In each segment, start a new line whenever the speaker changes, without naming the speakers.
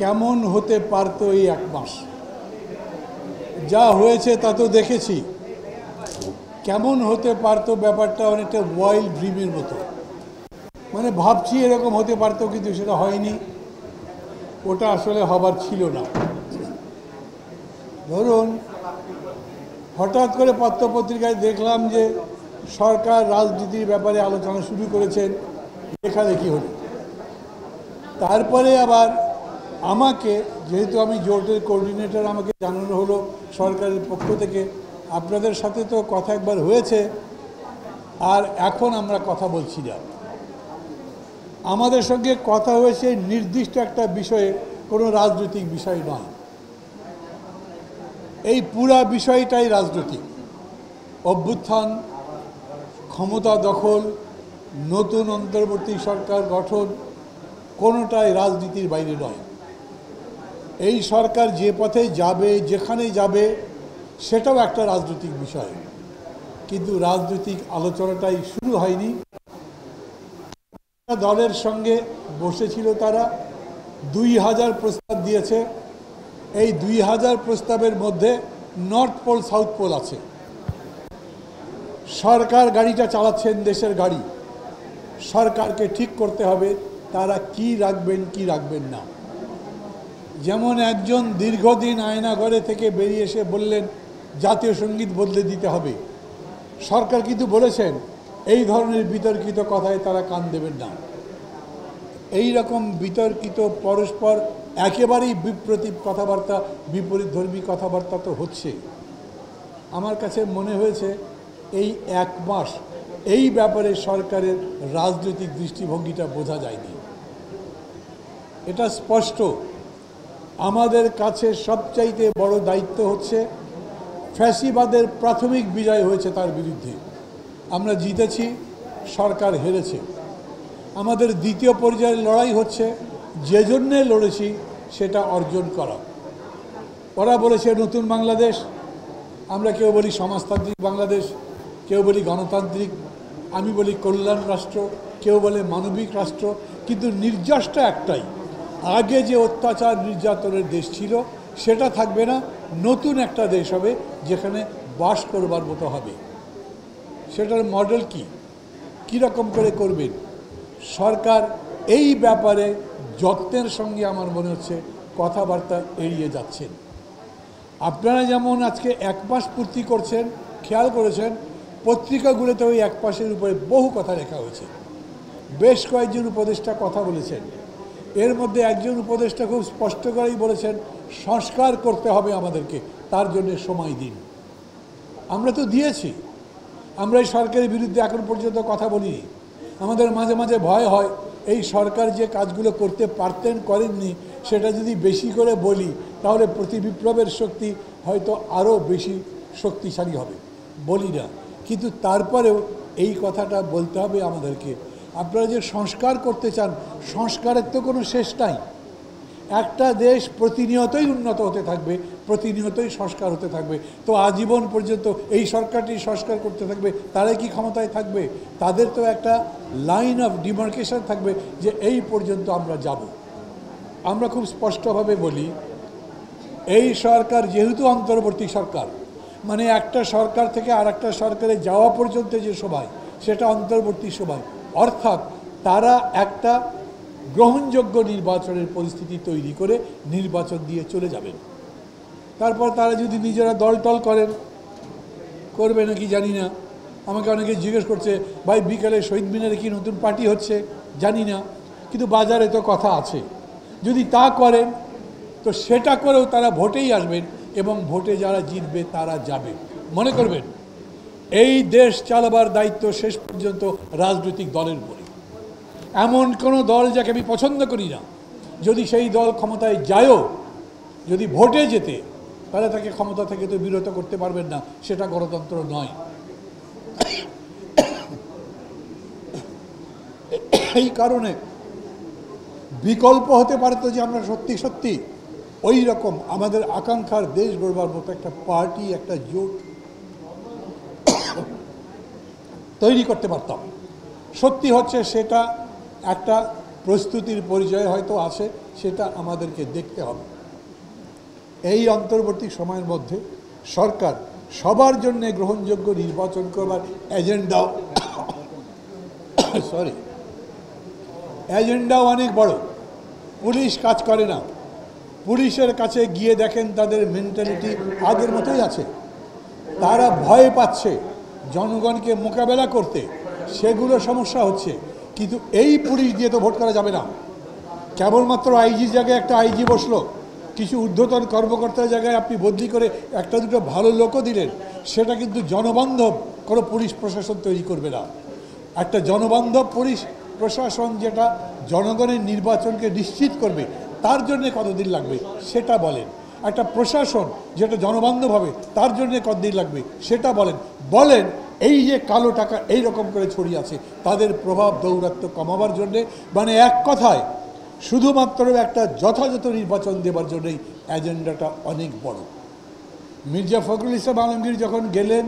কেমন হতে পারতো এই এক মাস। যা হয়েছে তা তো দেখেছি। কেমন হতে পারতো ব্যাপারটা অনেকটা ওয়াইল্ড ড্রিমের মতো, মানে ভাবছি এরকম হতে পারতো, কিন্তু সেটা হয়নি। ওটা আসলে হবার ছিল না। ধরুন, হঠাৎ করে পত্রপত্রিকায় দেখলাম যে সরকার রাজনীতির ব্যাপারে আলোচনা শুরু করেছেন, লেখালেখি হলো। তারপরে আবার আমাকে, যেহেতু আমি জোটের কোঅর্ডিনেটর, আমাকে জানানো হলো সরকারের পক্ষ থেকে, আপনাদের সাথে তো কথা একবার হয়েছে, আর এখন আমরা কথা বলছি না। আমাদের সঙ্গে কথা হয়েছে নির্দিষ্ট একটা বিষয়ে, কোনো রাজনৈতিক বিষয় নয়। এই পুরা বিষয়টাই রাজনৈতিক। অভ্যুত্থান, ক্ষমতা দখল, নতুন অন্তর্বর্তী সরকার গঠন, কোনোটাই রাজনীতির বাইরে নয়। এই সরকার যে পথে যাবে, যেখানে যাবে, সেটাও একটা রাজনৈতিক বিষয়। কিন্তু রাজনৈতিক আলোচনাটাই শুরু হয়নি। দলের সঙ্গে বসেছিল তারা, 2000 প্রস্তাব দিয়েছে। এই 2000 প্রস্তাবের মধ্যে নর্থ পোল সাউথ পোল আছে। সরকার গাড়িটা চালাচ্ছেন, দেশের গাড়ি। সরকারকে ঠিক করতে হবে তারা কি রাখবেন কি রাখবেন না। যেমন একজন দীর্ঘদিন আয়নাঘরে থেকে বেরিয়ে এসে বললেন জাতীয় সঙ্গীত বদলে দিতে হবে। সরকার কিন্তু বলেছেন এই ধরনের বিতর্কিত কথায় তারা কান দেবেন না। এই রকম বিতর্কিত, পরস্পর একেবারেই বিপ্রতীপ কথাবার্তা, বিপরীতধর্মী কথাবার্তা তো হচ্ছে। আমার কাছে মনে হয়েছে এই এক মাস এই ব্যাপারে সরকারের রাজনৈতিক দৃষ্টিভঙ্গিটা বোঝা যায়নি। এটা স্পষ্ট। আমাদের কাছে সবচাইতে বড় দায়িত্ব হচ্ছে ফ্যাসিবাদের প্রাথমিক বিজয় হয়েছে তার বিরুদ্ধে। আমরা জিতেছি, সরকার হেরেছে। আমাদের দ্বিতীয় পর্যায়ের লড়াই হচ্ছে যে জন্যে লড়েছি সেটা অর্জন করা। ওরা বলেছে নতুন বাংলাদেশ, আমরা কেউ বলি সমাজতান্ত্রিক বাংলাদেশ, কেউ বলি গণতান্ত্রিক, আমি বলি কল্যাণ রাষ্ট্র, কেউ বলে মানবিক রাষ্ট্র। কিন্তু নির্যাসটা একটাই, আগে যে অত্যাচার নির্যাতনের দেশ ছিল সেটা থাকবে না, নতুন একটা দেশ হবে যেখানে বাস করবার মতো হবে। সেটার মডেল কি, কীরকম করে করবেন? সরকার এই ব্যাপারে যত্নের সঙ্গে আমার মনে হচ্ছে কথাবার্তা এড়িয়ে যাচ্ছেন। আপনারা যেমন আজকে এক মাস পূর্তি করছেন, খেয়াল করেছেন পত্রিকাগুলোতে ওই এক মাসের উপরে বহু কথা লেখা হয়েছে। বেশ কয়েকজন উপদেষ্টা কথা বলেছেন। এর মধ্যে একজন উপদেষ্টা খুব স্পষ্ট করেই বলেছেন সংস্কার করতে হবে আমাদেরকে, তার জন্য সময় দিন। আমরা তো দিয়েছি। আমরা এই সরকারের বিরুদ্ধে এখন পর্যন্ত কথা বলিনি। আমাদের মাঝে মাঝে ভয় হয় এই সরকার যে কাজগুলো করতে পারতেন, করেননি, সেটা যদি বেশি করে বলি তাহলে প্রতিবিপ্লবের শক্তি হয়তো আরও বেশি শক্তিশালী হবে। বলি না, কিন্তু তারপরেও এই কথাটা বলতে হবে আমাদেরকে। আপনারা যে সংস্কার করতে চান, সংস্কারের তো কোনো শেষ নাই। একটা দেশ প্রতিনিয়তই উন্নত হতে থাকবে, প্রতিনিয়তই সংস্কার হতে থাকবে। তো আজীবন পর্যন্ত এই সরকারটি সংস্কার করতে থাকবে, তারাই কি ক্ষমতায় থাকবে? তাদের তো একটা লাইন অফ ডিমার্কেশন থাকবে যে এই পর্যন্ত আমরা যাব। আমরা খুব স্পষ্টভাবে বলি, এই সরকার যেহেতু অন্তর্বর্তী সরকার, মানে একটা সরকার থেকে আর একটা সরকারে যাওয়া পর্যন্ত যে সময়, সেটা অন্তর্বর্তী সময়। অর্থাৎ তারা একটা গ্রহণযোগ্য নির্বাচনের পরিস্থিতি তৈরি করে নির্বাচন দিয়ে চলে যাবেন। তারপর তারা যদি নিজেরা দলটল করেন, করবে নাকি জানি না। আমাকে অনেকে জিজ্ঞেস করছে, ভাই বিকালে শহীদ মিনারে কি নতুন পার্টি হচ্ছে? জানি না, কিন্তু বাজারে তো কথা আছে। যদি তা করেন তো সেটা করেও তারা ভোটেই আসবেন, এবং ভোটে যারা জিতবে তারা যাবে। মনে করবেন এই দেশ চালাবার দায়িত্ব শেষ পর্যন্ত রাজনৈতিক দলের উপরে। এমন কোনো দল যাকে আমি পছন্দ করি না, যদি সেই দল ক্ষমতায় যায়ও, যদি ভোটে যেতে, তাহলে তাকে ক্ষমতা থেকে তো বিরত করতে পারবেন না। সেটা গণতন্ত্র নয়। এই কারণে বিকল্প হতে পারতো যে আমরা সত্যি সত্যি ওই রকম আমাদের আকাঙ্ক্ষার দেশ গড়বার মতো একটা পার্টি, একটা জোট তৈরি করতে পারতাম। সত্যি হচ্ছে সেটা একটা প্রস্তুতির পরিচয় হয়তো আছে, সেটা আমাদেরকে দেখতে হবে। এই অন্তর্বর্তী সময়ের মধ্যে সরকার সবার জন্য গ্রহণযোগ্য নির্বাচন করবার এজেন্ডাও এজেন্ডাও অনেক বড়। পুলিশ কাজ করে না, পুলিশের কাছে গিয়ে দেখেন তাদের মেন্টালিটি আগের মতোই আছে। তারা ভয় পাচ্ছে জনগণকে মোকাবেলা করতে, সেগুলো সমস্যা হচ্ছে। কিন্তু এই পুলিশ দিয়ে তো ভোট করা যাবে না। কেবলমাত্র আইজির জায়গায় একটা আইজি বসলো, কিছু ঊর্ধ্বতন কর্মকর্তার জায়গায় আপনি বদলি করে একটা দুটো ভালো লোকও দিলেন, সেটা কিন্তু জনবান্ধব কোনো পুলিশ প্রশাসন তৈরি করবে না। একটা জনবান্ধব পুলিশ প্রশাসন যেটা জনগণের নির্বাচনকে নিশ্চিত করবে, তার জন্যে কতদিন লাগবে সেটা বলেন। একটা প্রশাসন যেটা জনবান্ধব হবে, তার জন্যে কতদিন লাগবে সেটা বলেন। এই যে কালো টাকা এই রকম করে ছড়িয়ে আছে, তাদের প্রভাব দৌরাত্ম্য কমাবার জন্যে, মানে এক কথায় শুধুমাত্র একটা যথাযথ নির্বাচন দেবার জন্যই এজেন্ডাটা অনেক বড়। মির্জা ফখরুল ইসলাম আলমগীর যখন গেলেন,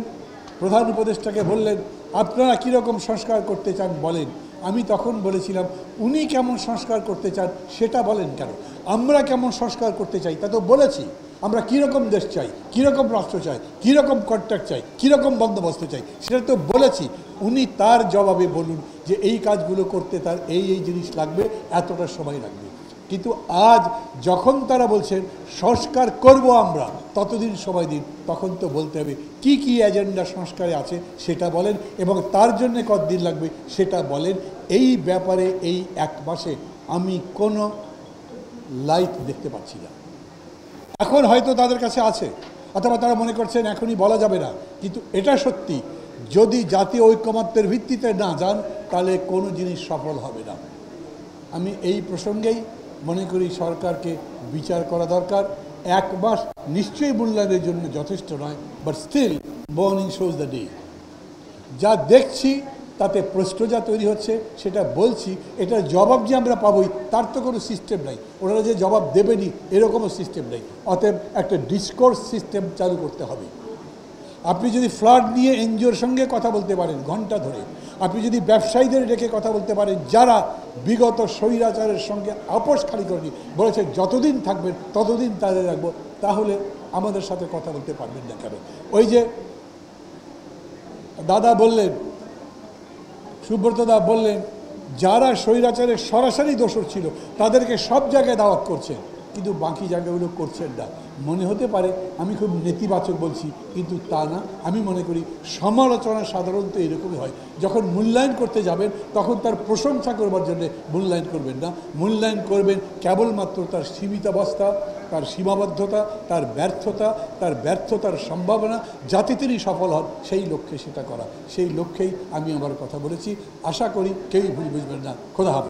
প্রধান উপদেষ্টাকে বললেন আপনারা কীরকম সংস্কার করতে চান বলেন। আমি তখন বলেছিলাম উনি কেমন সংস্কার করতে চান সেটা বলেন কেন, আমরা কেমন সংস্কার করতে চাই তা তো বলেছি। আমরা কীরকম দেশ চাই, কীরকম রাষ্ট্র চাই, কীরকম কন্ট্রাক্ট চাই, কীরকম বন্দোবস্ত চাই, সেটা তো বলেছি। উনি তার জবাবে বলুন যে এই কাজগুলো করতে তার এই জিনিস লাগবে, এতটা সময় লাগবে। কিন্তু আজ যখন তারা বলছেন সংস্কার করব আমরা, ততদিন সময় দিন, তখন তো বলতে হবে কি কি এজেন্ডা সংস্কারে আছে সেটা বলেন, এবং তার জন্য কতদিন লাগবে সেটা বলেন। এই ব্যাপারে এই এক মাসে আমি কোনো লাইট দেখতে পাচ্ছি না। এখন হয়তো তাদের কাছে আছে, অথবা তারা মনে করছেন এখনই বলা যাবে না। কিন্তু এটা সত্যি, যদি জাতীয় ঐকমত্যের ভিত্তিতে না যান তাহলে কোনো জিনিস সফল হবে না। আমি এই প্রসঙ্গেই মনে করি সরকারকে বিচার করা দরকার। এক মাস নিশ্চয়ই মূল্যায়নের জন্য যথেষ্ট নয়, but still morning shows the day. যা দেখছি তাতে প্রশ্ন যা তৈরি হচ্ছে সেটা বলছি, এটার জবাব যে আমরা পাবোই তার তো কোনো সিস্টেম নাই, ওনারা যে জবাব দেবেনি এরকমও সিস্টেম নেই। অতএব একটা ডিসকোর্স সিস্টেম চালু করতে হবে। আপনি যদি ফ্লাড নিয়ে এনজিওর সঙ্গে কথা বলতে পারেন ঘন্টা ধরে, আপনি যদি ব্যবসায়ীদের ডেকে কথা বলতে পারেন যারা বিগত স্বৈরাচারের সঙ্গে আপোষ খালি করেনি, বলেছে যতদিন থাকবেন ততদিন তাদের রাখবো, তাহলে আমাদের সাথে কথা বলতে পারবেন না কেন? ওই যে দাদা বললেন, সুব্রতদা বললেন, যারা স্বৈরাচারের সরাসরি দোষর ছিল তাদেরকে সব জায়গায় দাওয়াত করছেন, কিন্তু বাকি জায়গাগুলো করছেন না। মনে হতে পারে আমি খুব নেতিবাচক বলছি, কিন্তু তা না। আমি মনে করি সমালোচনা সাধারণত এরকমই হয়, যখন মূল্যায়ন করতে যাবেন তখন তার প্রশংসা করবার জন্য মূল্যায়ন করবেন না, মূল্যায়ন করবেন কেবলমাত্র তার সীমিতাবস্থা, তার সীমাবদ্ধতা, তার ব্যর্থতার সম্ভাবনা, যাতে তিনি সফল হন সেই লক্ষ্যে সেটা করা। সেই লক্ষ্যেই আমি আমার কথা বলেছি। আশা করি কেউই ভুল বুঝবেন না। খোদা হাফেজ।